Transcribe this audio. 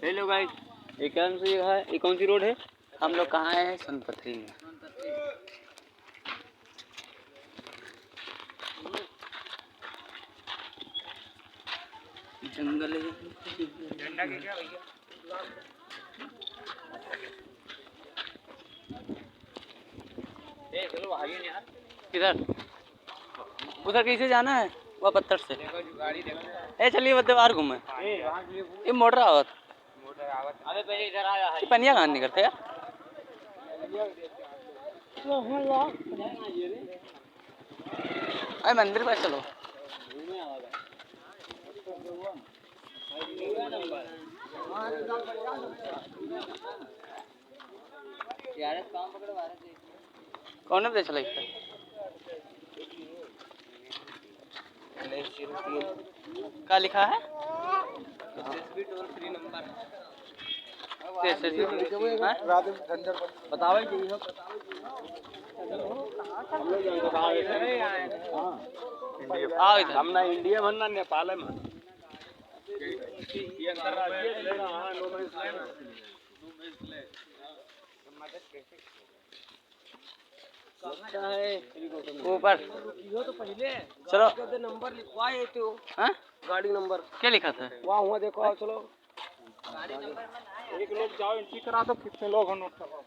Hello guys, ये कौन सी है, ये कौन सी रोड है? हम लोग कहाँ आए हैं? सोनपत्री में। जंगल है। झंडा के क्या भैया? चलो आगे यार। किधर? उधर कैसे जाना है? वह पत्थर से। देखो गाड़ी देखो। ए चलिए बदे बाहर घूमे। ये मोटर आवत। अबे पहले इधर आया है। पनिया कहाँ नहीं करते यार? अरे मंदिर पर चलो। कौन पे चला इसका? क्या लिखा है? Toll free number. बताओ हम ना इंडिया में ना नेपाल में। ऊपर तो पहले चलो नंबर लिखवाए तो। हाँ गाड़ी नंबर क्या लिखा था? वहाँ हुआ देखो। चलो गाड़ी नंबर एक लोग जाओ एंट्री करा दो, कितने लोग हैं नोट करो।